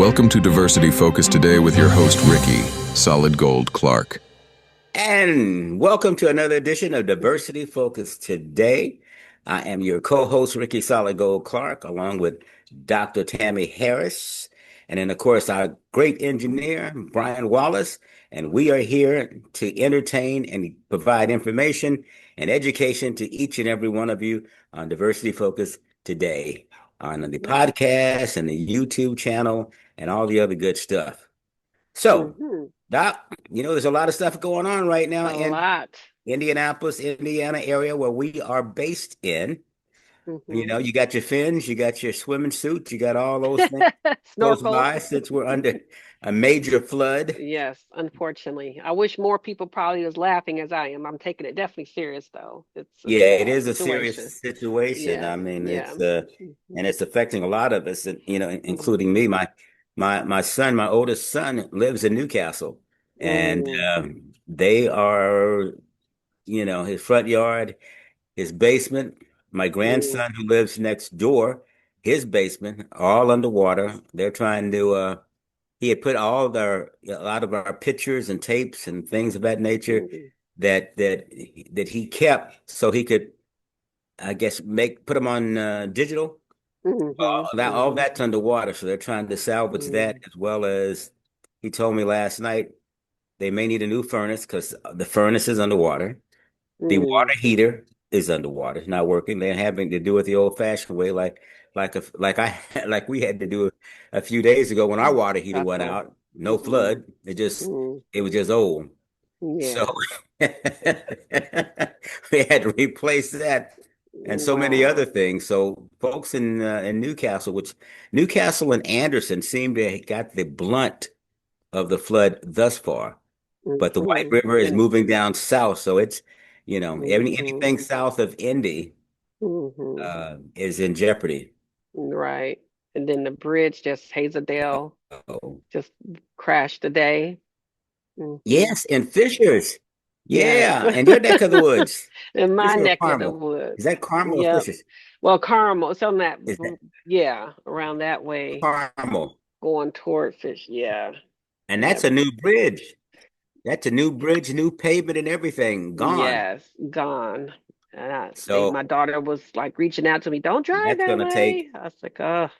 Welcome to Diversity Focus Today with your host, Ricky Solid Gold Clark. And welcome to another edition of Diversity Focus Today. I am your co-host, Ricky Solid Gold Clark, along with Dr. Tammy Harris, and then, of course, our great engineer, Brian Wallace. And we are here to entertain and provide information and education to each and every one of you on Diversity Focus Today, on the podcast and the YouTube channel and all the other good stuff. So, Mhm. Doc, there's a lot of stuff going on right now A in lot. Indianapolis, Indiana area where we are based in. Mhm. You got your fins, you got your swimming suits, you got all those things close Snorkel. by since we're under a major flood. Yes, unfortunately. I wish more people probably was laughing as I am. I'm taking it definitely serious though. It's a Yeah, it sad is a situation. serious situation. I Yeah, mean, yeah. and it's affecting a lot of us, and Mhm. including me. My son, my oldest son, lives in Newcastle, and Mm. they are, his front yard, his basement, my Mm. grandson who lives next door, his basement, all underwater. They're trying to he had put a lot of our pictures and tapes and things of that nature Mm. that he kept so he could, I guess, put them on digital. Mhm. All Mhm. that's underwater, so they're trying to salvage that, Mm. as well as he told me last night they may need a new furnace because the furnace is underwater. The Mm. water heater is underwater. It's not working. They're having to do it the old-fashioned way, like we had to do a few days ago when our water heater went Uh-huh. out. No Mm. flood. Mm. It was just old. So Yeah. we had to replace that and so many other Wow. things. So folks in Newcastle, which Newcastle and Anderson seem to have got the blunt of the flood thus far, but the White Mhm. River is And moving down south, so it's mhm. anything south of Indy Mhm. is in jeopardy. Right. And then the bridge, just Hazledale, Oh, just crashed today. yes, and Fishers, Yes. yeah, and your neck of the woods, In my Fisher or neck of the Carmel? woods. Is that Carmel or Yep. Fishers? Well, Carmel, it's on that, Is that yeah, around that way, Carmel? going toward Fish. Yeah. And Yeah. that's a new bridge. That's a new bridge, new pavement, and everything gone. Yes. Gone. And my So daughter was like reaching out to me, don't drive that's that going to take. way. I was like, oh.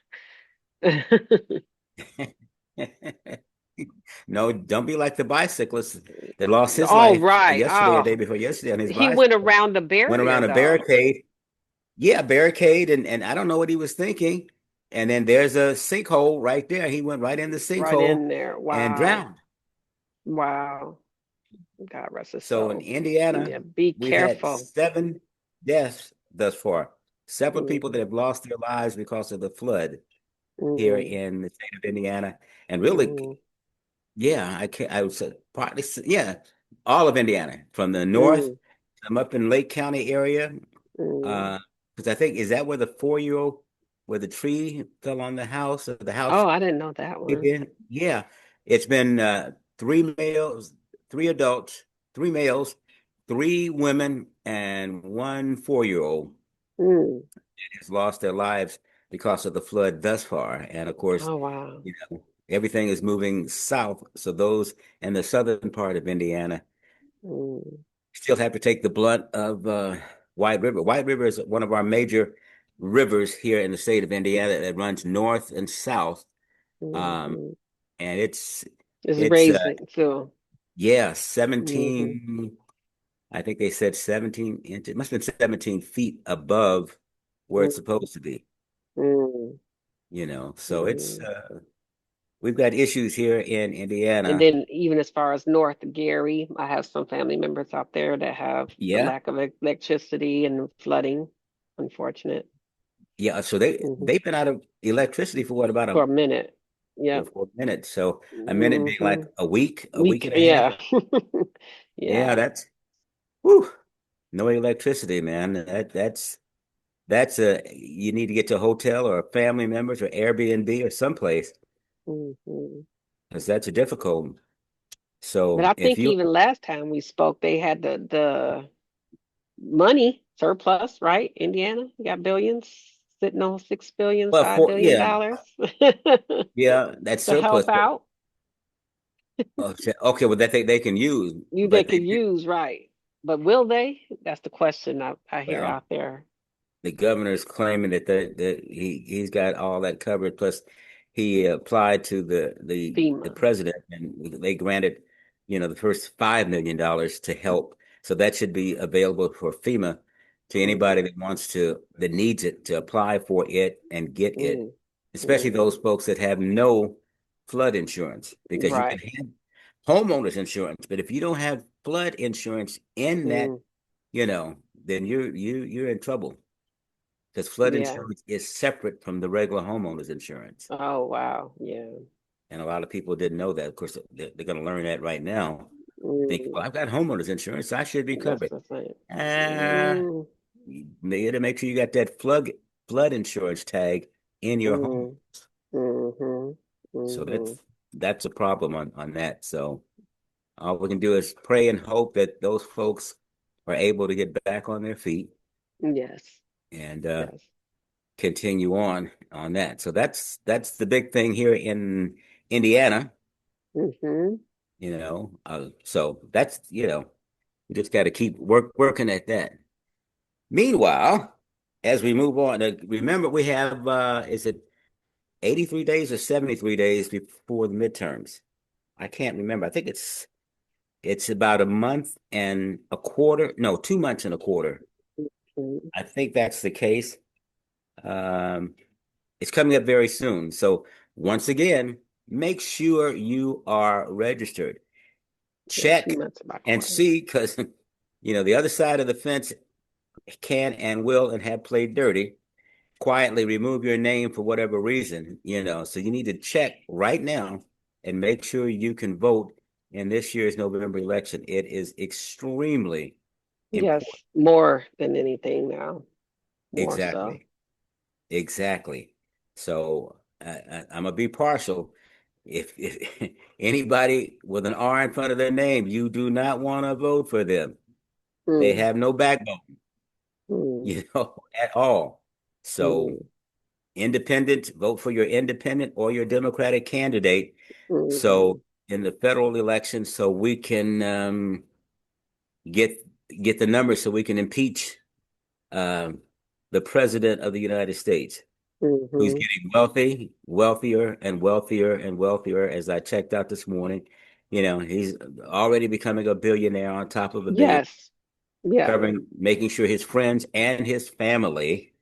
No, don't be like the bicyclist that lost his Oh, life right. yesterday or Oh, day before yesterday on his he went bicycle. around the Went barrier around a though. barricade. Yeah, barricade, and I don't know what he was thinking. And then there's a sinkhole right there. He went right in the Right sinkhole in there. and Wow. drowned. Wow. God rest his So in soul. Indiana, Yeah, be we've had careful. 7 deaths thus far. Several people that Mm, have lost their lives because of the flood here mm, in the state of Indiana. And really, mm, yeah, I would say partly, yeah, all of Indiana from the north. mm, I'm up in Lake County area. mm. Uh, because I think is that where the 4-year-old where the tree fell on the house or the house Oh, I didn't know that caved one. in? Yeah. It's been three males, three adults, three males, three women, and one 4-year-old Mm. has lost their lives because of the flood thus far. And of course, Oh, wow. everything is moving south. So those in the southern part of Indiana Mm, still have to take the blunt of White River. White River is one of our major rivers here in the state of Indiana that runs north and south. mm, Um, mm. and It's it's raising, so. yeah, Hmm. 17, I think they said 17 inches. It must have been 17 feet above where it's Mm, supposed to be, mm, So it's mm. we've got issues here in And Indiana. then even as far as North Gary, I have some family members out there that have the Yeah. lack of electricity and flooding. Unfortunate. Yeah, so Hmm. they've been out of electricity for what about For a minute. Yep. for a minute. So a minute being Hmm. like a week Week, and a half. yeah. Yeah, Yeah. that's whew, no electricity, man. That's a you need to get to a hotel or a family members or Airbnb or someplace Hmm. because that's difficult. But So I if think you even last time we spoke, they had the money surplus, right? Indiana, you got billions. sitting on 6 billion, Well, $5 billion yeah, that's to surplus. help out. Okay, well, that they can use, They but could use, right. But will they? That's the question I hear well, out there. the governor's claiming that he's got all that covered. Plus, he applied to the FEMA. president, and they granted, the first $5 million to help. So that should be available for FEMA to anybody Mm, that needs it to apply for it and get it, mm, especially those mm, folks that have no flood insurance, because you can right. have homeowners insurance, but if you don't have flood insurance in that, Mm, then you're in trouble because flood yeah. insurance is separate from the regular homeowners insurance. Oh, wow. Yeah. And a lot of people didn't know that. Of course, they're going to learn that right now. Think, Mm, well, I've got homeowners insurance, so I should be that's covered. the thing. Uh, Mm, you got to make sure you got that flood insurance tag in your home. mm, mm-hmm, So mm-hmm. that's a problem on that. So all we can do is pray and hope that those folks are able to get back on their feet Yes. and Yes. continue on that. So that's the big thing here in Indiana, Mm-hmm. So that's, we just got to keep working at that. Meanwhile, as we move on, remember we have is it 83 days or 73 days before the midterms? I can't remember. I think it's about a month and a quarter. No, 2 months and a quarter. Mm-hmm. I think that's the case. Um, it's coming up very soon. So once again, make sure you are registered. Yeah, two Check months by and quarter. see, because the other side of the fence can and will and have played dirty, quietly remove your name for whatever reason. So you need to check right now and make sure you can vote in this year's November election. It is extremely important. Yes, more than anything now. More so. Exactly. Exactly. So I'm gonna be partial. If anybody with an R in front of their name, you do not want to vote for them. They Mm, have no backbone, mm, at all. So mm, independent, vote for your independent or your Democratic candidate. So mm. in the federal election, so we can get get the numbers, so we can impeach um, the president of the United States, who's Mm-hmm. getting wealthier and wealthier and wealthier. As I checked out this morning, he's already becoming a billionaire on top of a billion, Yes. Yeah. making sure his friends and his family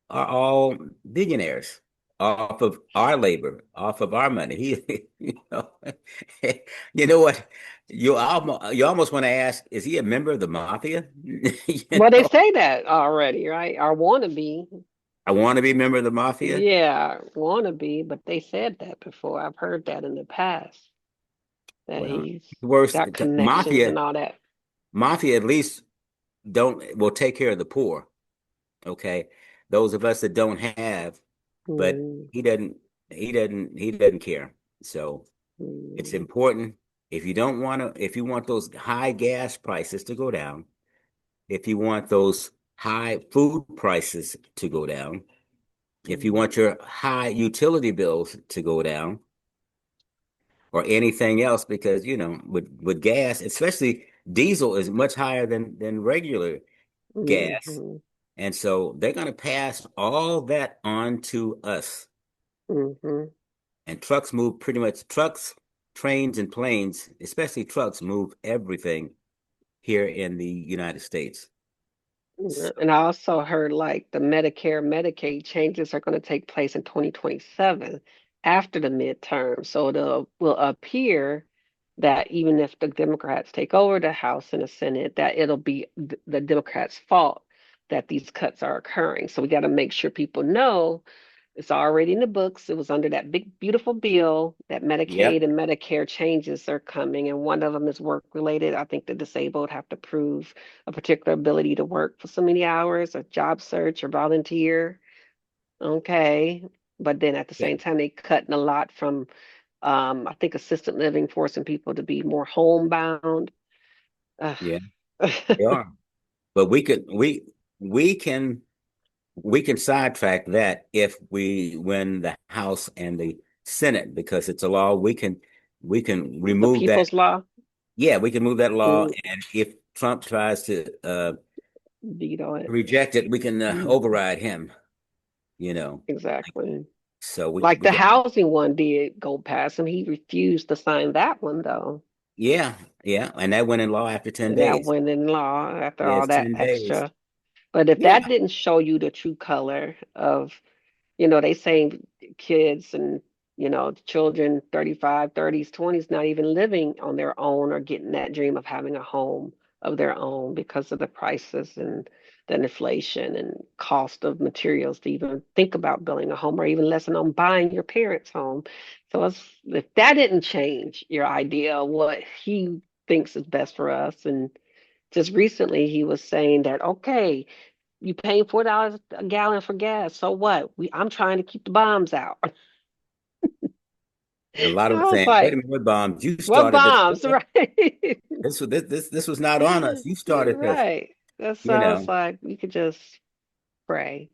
are all billionaires off of our labor, off of our money. You know what? You almost want to ask, is he a member of the mafia? Well, they say that already, right? Or wanna be. I want to be a member of the mafia. Yeah, wanna be, but they said that before. I've heard that in the past, that Well, he's worse, got connections mafia, and all that. mafia at least don't will take care of the poor. Okay, those of us that don't have, but Mm, he doesn't care. So it's mm, important. If you want those high gas prices to go down, if you want those high food prices to go down, if you mm. want your high utility bills to go down, or anything else, because with gas, especially diesel, is much higher than regular gas. Mhm, And so they're going to pass all that on to us. mhm. And trucks, trains, and planes, especially trucks, move everything here in the United States. Yeah, So, and I also heard like the Medicare, Medicaid changes are going to take place in 2027 after the midterm. So it will appear that even if the Democrats take over the House and the Senate, that it'll be the Democrats' fault that these cuts are occurring. So we got to make sure people know it's already in the books. It was under that big, beautiful bill that Medicaid yep, and Medicare changes are coming, and one of them is work related. I think the disabled have to prove a particular ability to work for so many hours, a job search or volunteer. Okay. But then at the yeah, same time, they cutting a lot from, I think, assisted living, forcing people to be more homebound. Ugh. yeah, they are. But we can we can sidetrack that if we win the House and the Senate because it's a law. We can The remove that. people's law, Yeah, we can move that law, mm, and if Trump tries to veto it. reject it, we can Mm, override him. You know, exactly. so Like we the got housing one did go past, and he refused to sign that one though. yeah, yeah, and that went in law after 10 days. That went in law after Yeah, all it's that 10 days. extra. But if that Yeah, didn't show you the true color of, they say kids and, children 35, 30s, 20s not even living on their own or getting that dream of having a home of their own because of the prices and the inflation and cost of materials to even think about building a home or even lesson on buying your parents' home. So if that didn't change your idea of what he thinks is best for us, and just recently he was saying that, okay, you paying $4 a gallon for gas. So what? I'm trying to keep the bombs out. a lot of I them was saying, "Wait a like, minute, what bombs? You what started this. bombs? Right. This was not on us. You started this." Right. That You sounds know. like we could just pray.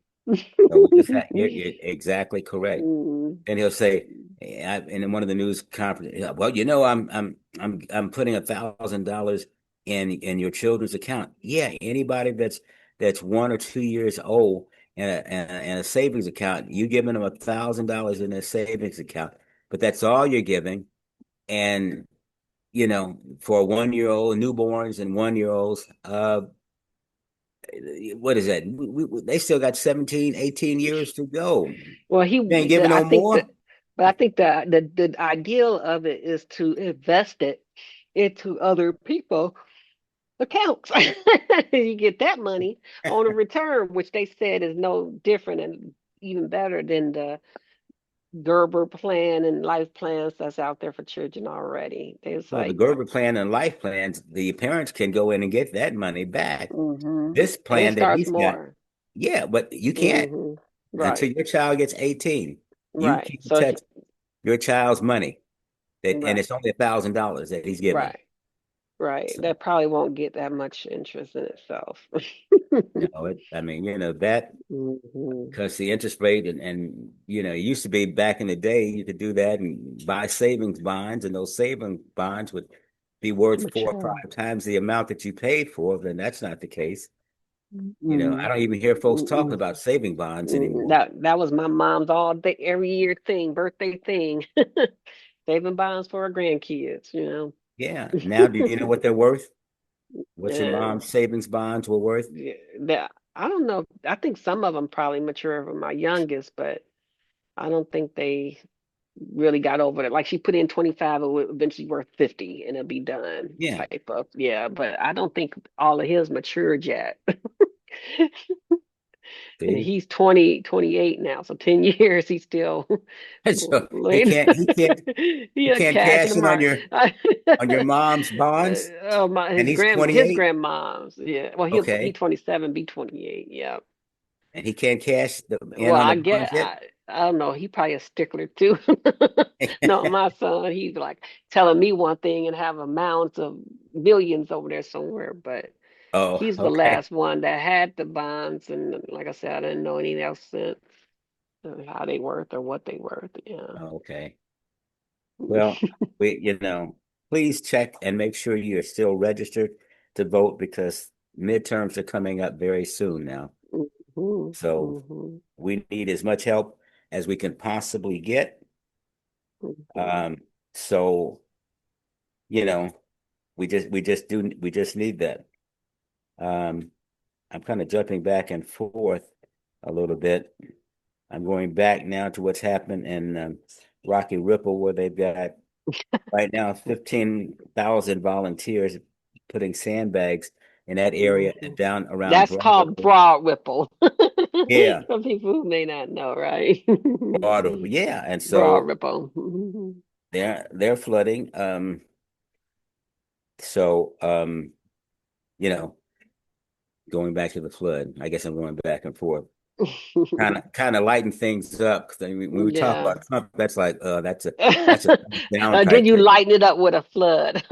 So we just you're exactly correct. Mm, And he'll say, in one of the news conferences, "Yeah, well, I'm putting $1,000 in your children's account." Yeah, anybody that's 1 or 2 years old and a savings account, you giving them $1,000 in their savings account, but that's all you're giving. And for 1 year old newborns and 1 year olds, what is that? They still got 17, 18 years to go. well, You ain't giving I no think that, more. but I think the ideal of it is to invest it into other people accounts. You get that money on a return, which they said is no different and even better than the Gerber plan and life plans that's out there for children already. It's Well, the like, Gerber plan and life plans, the parents can go in and get that money back. mm-hmm. This And it plan that starts he's got, more. yeah, but you can't Mm-hmm. until Right, your child gets 18. You right. can So, touch your child's money, and right, it's only $1,000 that he's giving. right, right. So, That probably won't get that much interest in itself. I mean, that Hmm. because the interest rate it used to be back in the day you could do that and buy savings bonds, and those savings bonds would be worth four or Mature. five times the amount that you paid for. Then that's not the case. I Mm-mm. don't even hear folks talking Mm-mm. about saving bonds Mm-mm. anymore. That was my mom's all day, every year thing, birthday thing. Saving bonds for her grandkids. Yeah. Now, do you know what they're worth? What your Yeah. mom's savings bonds were worth? Yeah, I don't know. I think some of them probably mature for my youngest, but I don't think they really got over it. Like she put in 25, it would eventually worth 50 and it'll be done Yeah. type of. Yeah, but I don't think all of his matured yet. And See, he's 20, 28 now, so 10 years he's still so he late. can't he can't he Yeah, can't cash in cash the in on market. your mom's bonds, Oh my, and he's his 28. grandmoms. Yeah, well he Okay, 27, be 28. Yeah. and he can't cash in Well, on the I bonds get, yet. I don't know. He probably a stickler too. No, my son, he's like telling me one thing and have amounts of millions over there somewhere. But Oh, he's the okay. last one that had the bonds, and like I said, I didn't know anything else since how they worth or what they worth. Yeah. Okay. Well, please check and make sure you're still registered to vote because midterms are coming up very soon now. Hmm. So Hmm. we need as much help as we can possibly get. Hmm. Um, so, you know, we just need that. Um, I'm kind of jumping back and forth a little bit. I'm going back now to what's happened in Rocky Ripple, where they've got right now 15,000 volunteers putting sandbags in that area Hmm. and down around That's Broad called Ripple. broad ripple. Yeah, For people who may not know, right? Broad Ripple. Yeah, and Broad so ripple. Mhm. they're flooding. So you know, going back to the flood, I guess I'm going back and forth. Kind of lighten things up because when we talk Yeah. about Trump, that's like that's a down Then type you thing. lighten it up with a flood.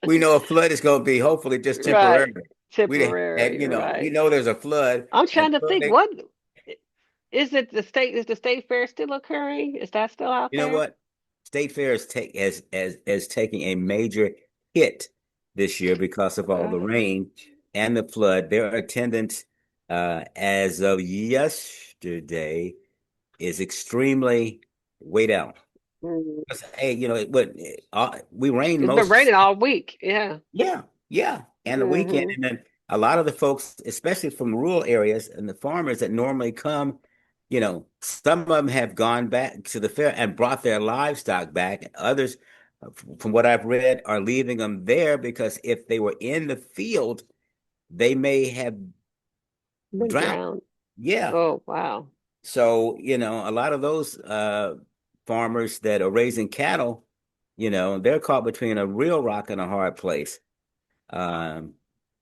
We know a flood is going to be hopefully just Right. temporary. We didn't, and Temporary, we right. know there's a flood, I'm and trying to so think, they, what is the state fair still occurring? Is that still out you know there? what? State Fair is take as taking a major hit this year because of all Uh, the rain and the flood. Their attendance, as of yesterday, is extremely way down. mm, 'Cause, hey, we rain it's been most. raining all week. Yeah. Yeah, yeah. And the weekend, Hmm. and then a lot of the folks, especially from rural areas and the farmers that normally come, some of them have gone back to the fair and brought their livestock back. Others, from what I've read, are leaving them there because if they were in the field, they may have Been drowned. drowned. Yeah. Oh, wow. So, a lot of those farmers that are raising cattle, they're caught between a real rock and a hard place. Um,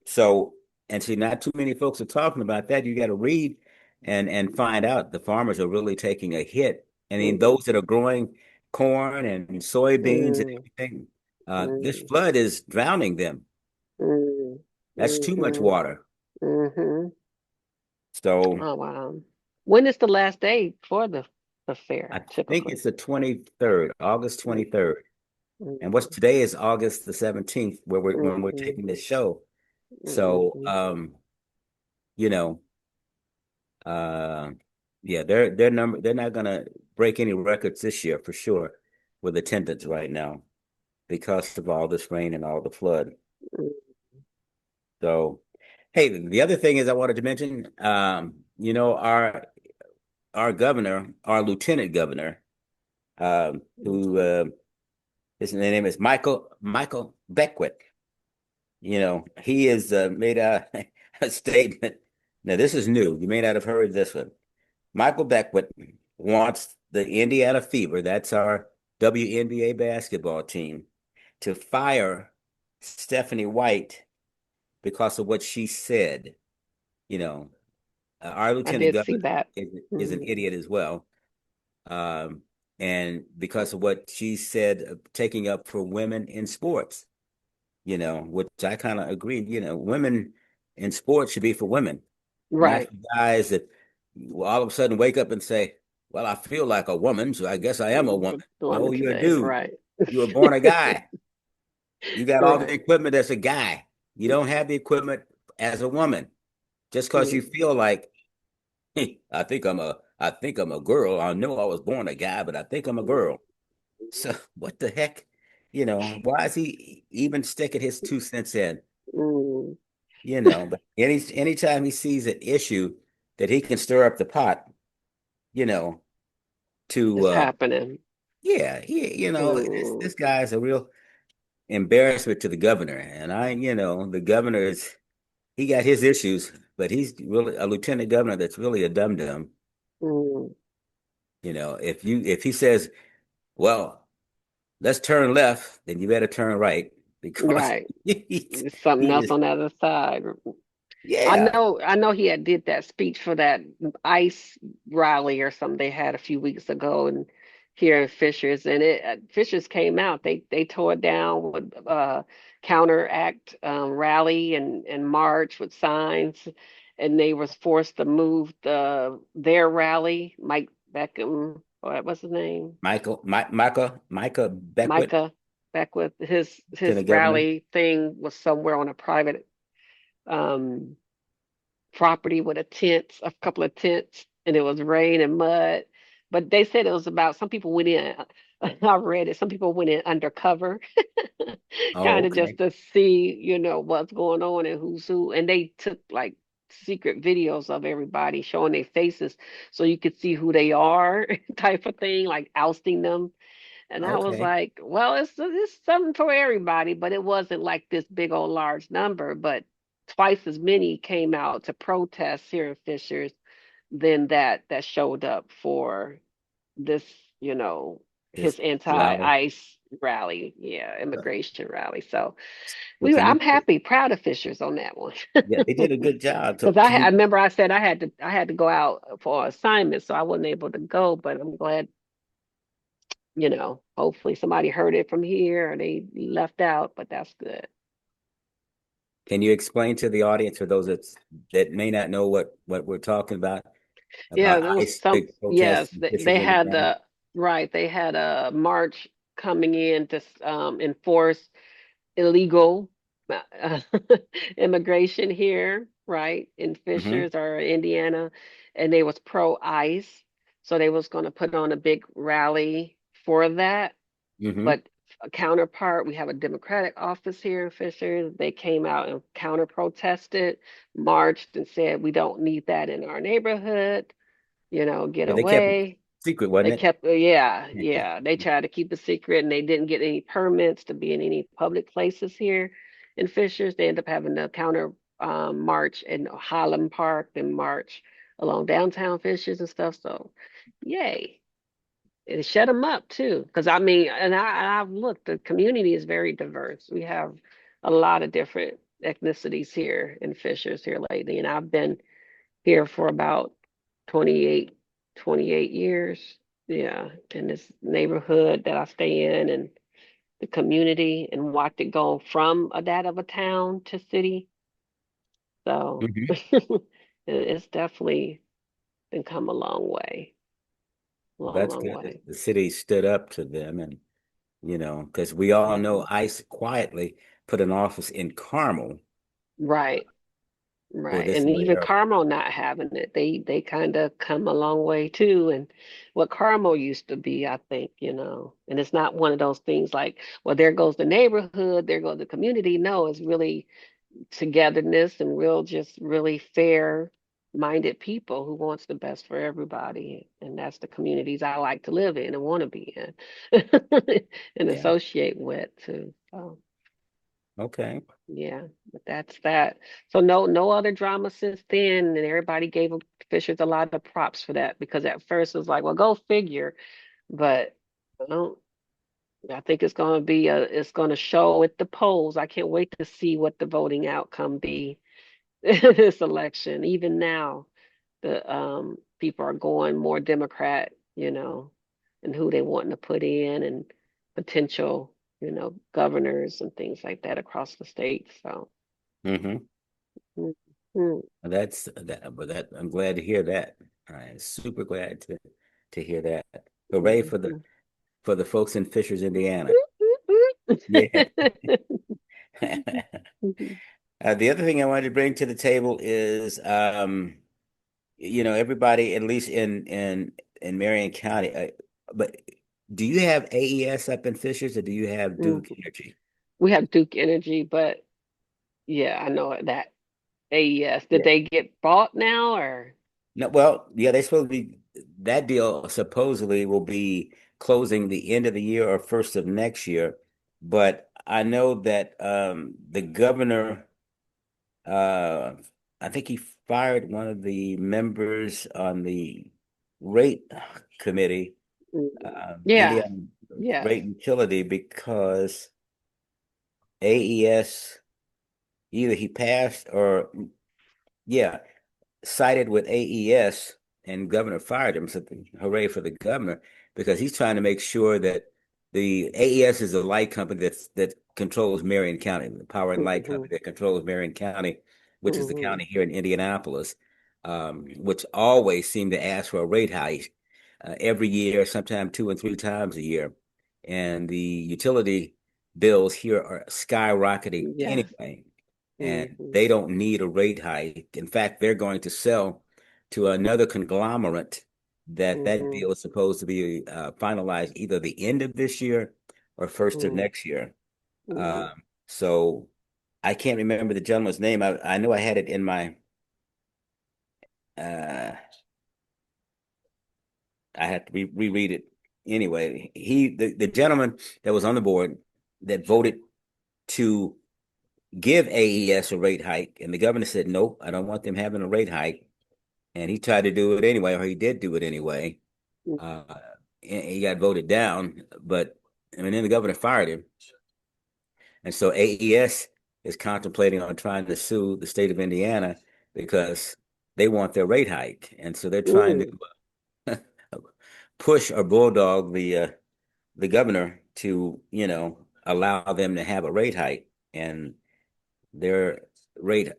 so, and see, not too many folks are talking about that. You got to read and find out the farmers are really taking a hit. I mean, Mm, those that are growing corn and soybeans and mm, everything, this mm, flood is drowning them. mm, That's too much mm, water. mm. So Oh, wow. When is the last day for the I fair, think typically? it's the 23rd, August Mm, 23rd. And what's mm, today is August the 17th, when we're mm, taking this show. So, mm. you know, Uh, yeah, they're not gonna break any records this year for sure with attendance right now because of all this rain and all the flood. So, hey, the other thing is I wanted to mention, our governor, our lieutenant governor, who his name is Michael Beckwith. He has made a statement. Now, this is new. You may not have heard this one. Michael Beckwith wants the Indiana Fever, that's our WNBA basketball team, to fire Stephanie White because of what she said. You know, our I lieutenant did see governor that. is an idiot as well. Um, and because of what she said, taking up for women in sports, which I kind of agree, women in sports should be for women, not Right. for guys that will all of a sudden wake up and say, well, I feel like a woman, so I guess I am a woman. The No, woman you're a today, dude. right. You were born a guy. You got all the Right. equipment as a guy. You don't have the equipment as a woman. Just because you Mm, feel like, hey, I think I'm a girl. I know I was born a guy, but I think I'm a girl. So what the heck? Why is he even sticking his 2 cents in? mm. But anytime he sees an issue that he can stir up the pot, you know, to It's happening. yeah, Mm, this guy is a real embarrassment to the governor. And the governor he got his issues, but he's really a lieutenant governor that's really a dum dum. mm. If he says, well, let's turn left, then you better turn right because Right. he There's something else just on the other side. yeah. I know he had did that speech for that ICE rally or something they had a few weeks ago and here in Fishers, and it Fishers came out. They tore it down with counteract rally and march with signs, and they was forced to move their rally. Mike Beckham, what's his name? Micah Beckwith, Micah Beckwith. His lieutenant governor. rally thing was somewhere on a private um property with a couple of tents, and it was rain and mud. But they said it was about some people went in. I read it. Some people went in undercover, Oh, kind of just okay. to see, what's going on and who's who. And they took like secret videos of everybody showing their faces so you could see who they are, type of thing, like ousting them. And I was Okay. like, well, it's something for everybody, but it wasn't like this big old large number. But twice as many came out to protest here in Fishers than that showed up for this, This his rally. anti-ICE rally, yeah, Uh, immigration rally. So Looking I'm into it. happy, proud of Fishers on that one. Yeah, they did a good job. Because I To remember I said I had to go out for assignment, so I wasn't able to go. But I'm glad, hopefully somebody heard it from here or they left out, but that's good. Can you explain to the audience, for those that may not know what we're talking Yeah, about there was ICE some, big protests yes, in Fishers, they had Indiana? the, right, they had a march coming in to enforce illegal uh, immigration here, right, in Mm-hmm. Fishers or Indiana, and they was pro-ICE, so they was going to put on a big rally for that. Mm-hmm. But a counterpart, we have a Democratic office here in Fishers. They came out and counter protested, marched, and said, we don't need that in our neighborhood, get But they kept it away. secret, They wasn't it? kept, yeah, yeah. They tried to keep it secret and they didn't get any permits to be in any public places here in Fishers. They ended up having a counter march in Highland Park, then march along downtown Fishers and stuff. So, yay. It shut them up too. Because I mean, I've looked, the community is very diverse. We have a lot of different ethnicities here in Fishers here lately. And I've been here for about 28, 28 years. Yeah, in this neighborhood that I stay in and the community and watched it go from that of a town to city. So Mm-hmm. it's definitely been come a long way, Well, long, that's long good. way. The city stood up to them, and because we all know Mhm. ICE quietly put an office in Carmel Right, for right. this And very even effort. Carmel not having it, they kind of come a long way too. And what Carmel used to be, I think, and it's not one of those things like, well, there goes the neighborhood, there goes the community. No, it's really togetherness and real, just really fair minded people who wants the best for everybody. And that's the communities I like to live in and want to be in and Yeah. associate with too. So Okay. yeah, but that's that. So no other drama since then, and everybody gave Fishers a lot of props for that because at first it was like, well, go figure, but I don't. I think it's going to show at the polls. I can't wait to see what the voting outcome be this election. Even now, the people are going more Democrat, and who they want to put in and potential, governors and things like that across the state. So. Mm-hmm. Mhm. That's that, but that I'm glad to hear that. I'm super glad to hear that. Hooray for Mhm. the folks in Fishers, Indiana. Yeah. The other thing I wanted to bring to the table is, everybody, at least in Marion County, but do you have AES up in Fishers, or do you have Duke Mhm. Energy? We have Duke Energy, but yeah, I know that AES. Did Yeah. they get bought now or? No, well, yeah, they supposed to be that deal supposedly will be closing the end of the year or first of next year. But I know that the governor, uh, I think he fired one of the members on the rate committee, Yeah, Indiana yes. Rate Utility, because AES either he passed or yeah, sided with AES, and governor fired him. So hooray for the governor, because he's trying to make sure that the AES is a light company that controls Marion County, the power and light Hmm. company that controls Marion County, which is the Hmm. county here in Indianapolis, which always seem to ask for a rate hike every year, sometimes 2 and 3 times a year. And the utility bills here are skyrocketing Yes. anyway, and Hmm. they don't need a rate hike. In fact, they're going to sell to another conglomerate that Hmm. deal is supposed to be finalized either the end of this year or first of Hmm. next year. Hmm. So I can't remember the gentleman's name. I know I had it in my uh, I had to reread it anyway. The gentleman that was on the board that voted to give AES a rate hike, and the governor said, nope, I don't want them having a rate hike. And he tried to do it anyway, or he did do it anyway. Uh, and he got voted down, but I mean, then the governor fired him, and so AES is contemplating on trying to sue the state of Indiana because they want their rate hike, and so they're trying Hmm. to push or bulldog the governor to allow them to have a rate hike, and they're rate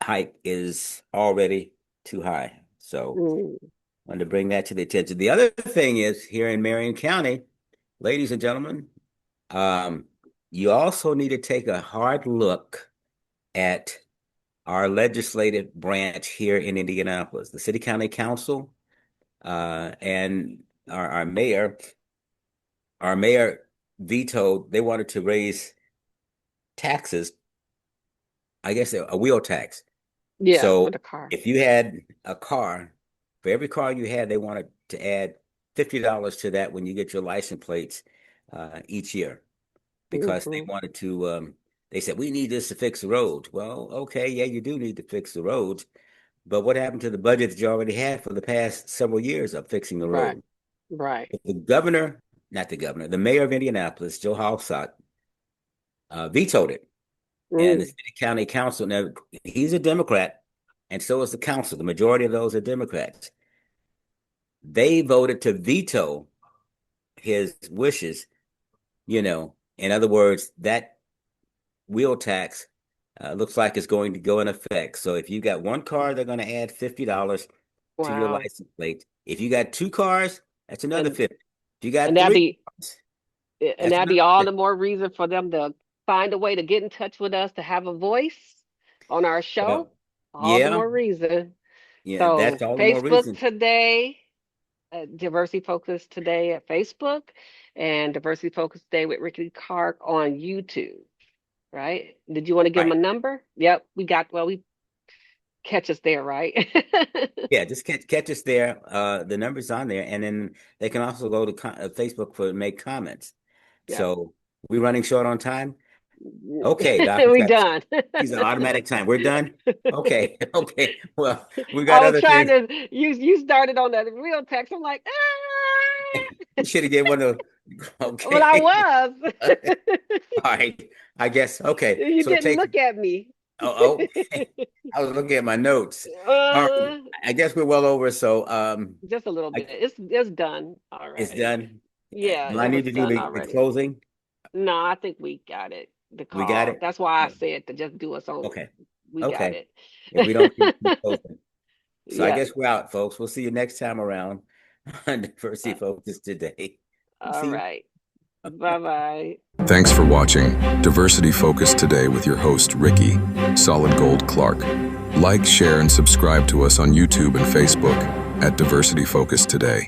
hike is already too high. So Mm. wanted to bring that to the attention. The other thing is here in Marion County, ladies and gentlemen, um, you also need to take a hard look at our legislative branch here in Indianapolis, the City County Council, and our mayor. Our mayor vetoed, they wanted to raise taxes, I guess a wheel tax. Yeah, So with a car. if you had a car, for every car you had, they wanted to add $50 to that when you get your license plates each year because they Hmm. wanted to, they said, we need this to fix the roads. Well, okay, yeah, you do need to fix the roads, but what happened to the budget that you already had for the past several years of fixing the Right, road? right. If the governor, not the governor, the mayor of Indianapolis, Joe Halsott, vetoed it. And the Mm. city county council, now he's a Democrat, and so is the council. The majority of those are Democrats. They voted to veto his wishes. In other words, that wheel tax looks like it's going to go in effect. So if you got one car, they're going to add $50 to your Wow. license plate. If you got two cars, that's another And 50. If you and got that'd three be cars, and that's that'd be another all the 50. more reason for them to find a way to get in touch with us to have a voice on our show. Well, All the yeah, more reason. yeah, that's So all the more Facebook reason. today, Diversity Focus today at Facebook, and Diversity Focus Today with Ricky Clark on YouTube. Right? Did you want to give them Right. a number? Yep, we catch us there, right? Yeah, just catch us there. The number's on there, and then they can also go to Facebook for make comments. Yep. So we running short on time. Okay, Doc, We done. he's an automatic time. We're done. Okay, okay. Well, we got I was other trying things. to you started on that real text. I'm like, You should have given one of. well, I Okay, was. all right. I guess okay. You So it didn't takes. look at me. Oh, okay. I was looking at my notes. All right. Uh, I guess we're well over. So just a little I, bit. It's done it's already. done. Yeah, Do I it was need to do done the already. closing? No, I think we got it. The We got call. it. That's why I said to just do us on. Okay. We got Okay. it. If we don't keep closing. So I Yeah. guess we're out, folks. We'll see you next time around on Diversity Uh, Focus today. all See you. right. Bye bye. Thanks for watching Diversity Focus Today with your host, Ricky Solid Gold Clark. Like, share, and subscribe to us on YouTube and Facebook at Diversity Focus Today.